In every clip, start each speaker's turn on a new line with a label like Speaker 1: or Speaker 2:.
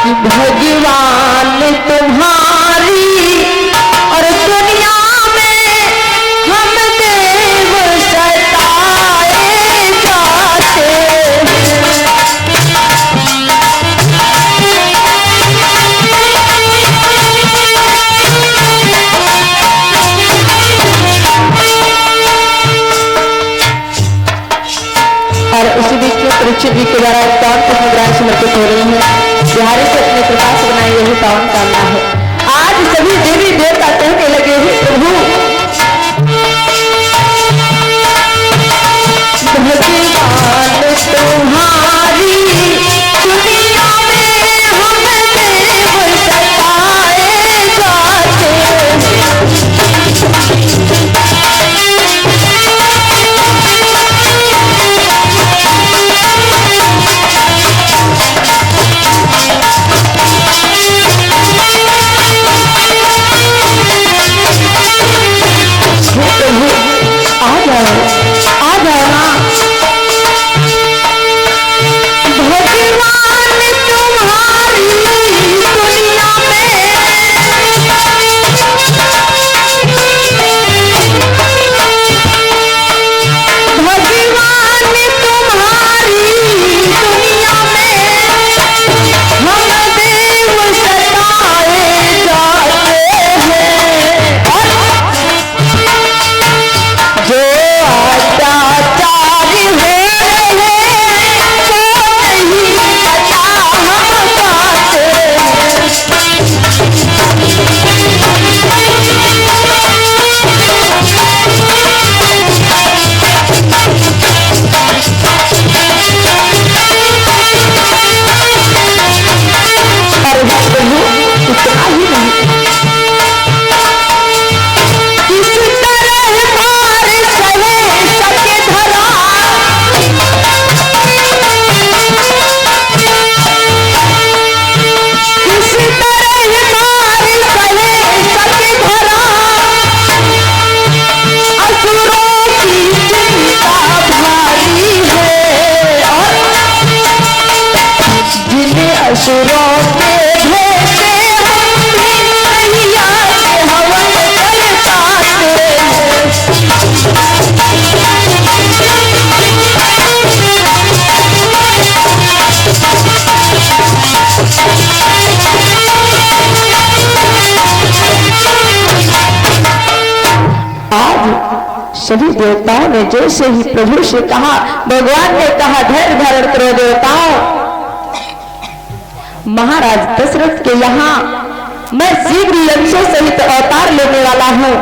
Speaker 1: कि भगवान तुम्हारी और दुनिया में हम देव सताए जाते और उसी बीच में परीक्षित जी के द्वारा पावन पुष्पग्रहण समर्पित हो रही है। बिहारी से अपने कृपा से बनाई यही पावन कामना है। आज सभी देवी देवता कहने लगे हैं प्रभु भगवान तुम्हारी दुनिया में हम देव सताए जाते सभी देवताओं ने जैसे ही प्रभु से कहा, भगवान ने कहा धैर्य धारण करो देवताओं, महाराज दशरथ के यहाँ मैं शीघ्र ही अंशों सहित अवतार लेने वाला हूँ,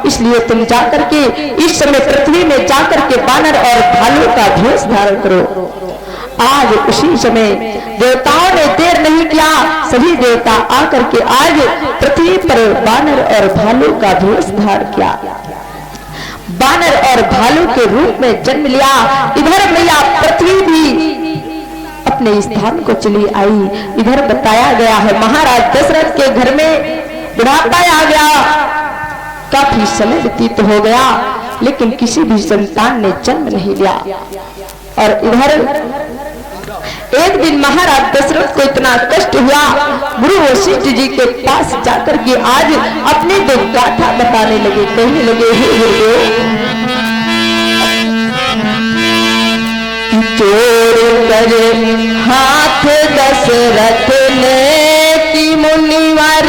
Speaker 1: इसलिए तुम जाकर के इस समय पृथ्वी में जाकर के बानर और भालू का भेष धारण करो। आज उसी समय देवताओं ने देर नहीं किया, सभी देवता आकर के आज पृथ्वी पर बानर और भालू का भेष धारण किया, बानर और भालू के रूप में जन्म लिया। इधर मैया पृथ्वी भी अपने स्थान को चली आई। इधर बताया गया है महाराज दशरथ के घर में बुढ़ापा आ गया, काफी समय व्यतीत हो गया, लेकिन किसी भी संतान ने जन्म नहीं लिया। और इधर एक दिन महाराज दशरथ को इतना कष्ट हुआ, गुरु वशिष्ठ जी के पास जाकर के आज अपनी दो गाथा बताने लगे, कहने लगे हे गुरुदेव, चोर करे हाथ दशरथ ने कि मुनिवर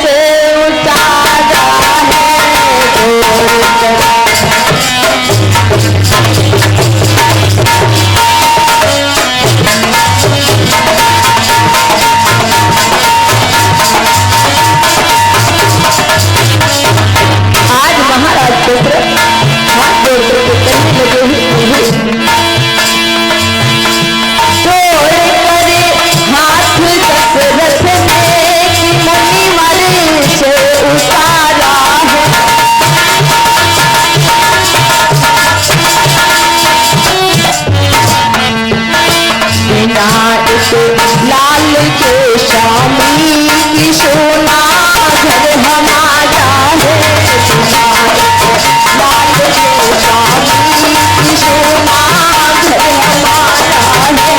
Speaker 1: से उतारा है, चोर करे लाल के स्वामी की सोना घर हमारा है, लाल के स्वामी की सोना घर हमारा है।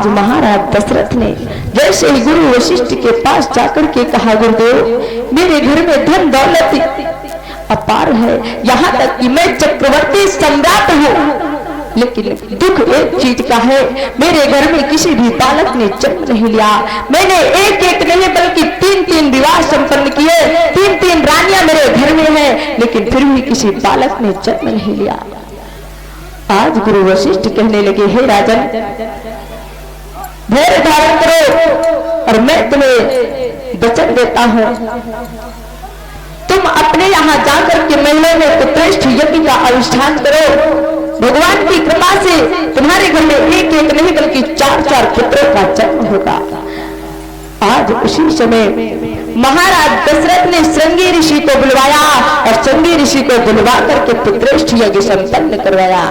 Speaker 1: आज महाराज दशरथ ने जैसे ही गुरु वशिष्ठ के पास जाकर के कहा, गुरुदेव मेरे घर में धन दौलत अपार है, यहाँ तक कि मैं चक्रवर्ती सम्राट हूँ, लेकिन दुख एक चीज का है, मेरे घर में किसी भी बालक ने जन्म नहीं लिया। मैंने एक एक नहीं बल्कि 3-3 विवाह संपन्न किए, 3-3 रानियां मेरे घर में हैं, लेकिन फिर भी किसी बालक ने जन्म नहीं लिया। आज गुरु वशिष्ठ कहने लगे, हे राजन धैर्य धारण करो और मैं तुम्हें वचन देता हूं, तुम अपने यहाँ जाकर के महीने में पुत्रेष्ठ यज्ञ का अनुष्ठान करो। भगवान की कृपा से तुम्हारे घर में एक एक नहीं बल्कि 4-4 पुत्रों का जन्म होगा। आज उसी समय महाराज दशरथ ने श्रृंगी ऋषि को बुलवाया और श्रृंगी ऋषि को बुलवा करके पुत्रेष्ठ यज्ञ संपन्न करवाया।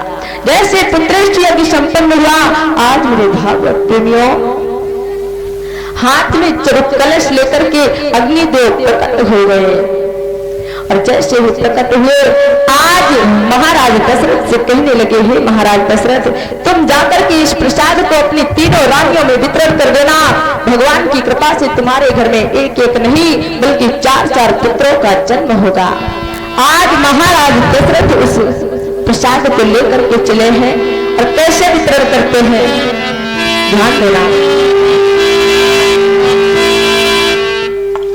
Speaker 1: जैसे पुत्रेष्ठ यज्ञ संपन्न हुआ, आज मेरे भागवत प्रेमियों हाथ में चरुक कलश लेकर के अग्निदेव प्रकट हो गए और जैसे वो प्रकट हुए, आज महाराज दशरथ से कहने लगे, हे महाराज दशरथ तुम जाकर के इस प्रसाद को अपनी 3 रानियों में वितरण कर देना। भगवान की कृपा से तुम्हारे घर में एक एक नहीं बल्कि 4-4 पुत्रों का जन्म होगा। आज महाराज दशरथ उस प्रसाद को लेकर के चले हैं और कैसे वितरण करते हैं ध्यान देना।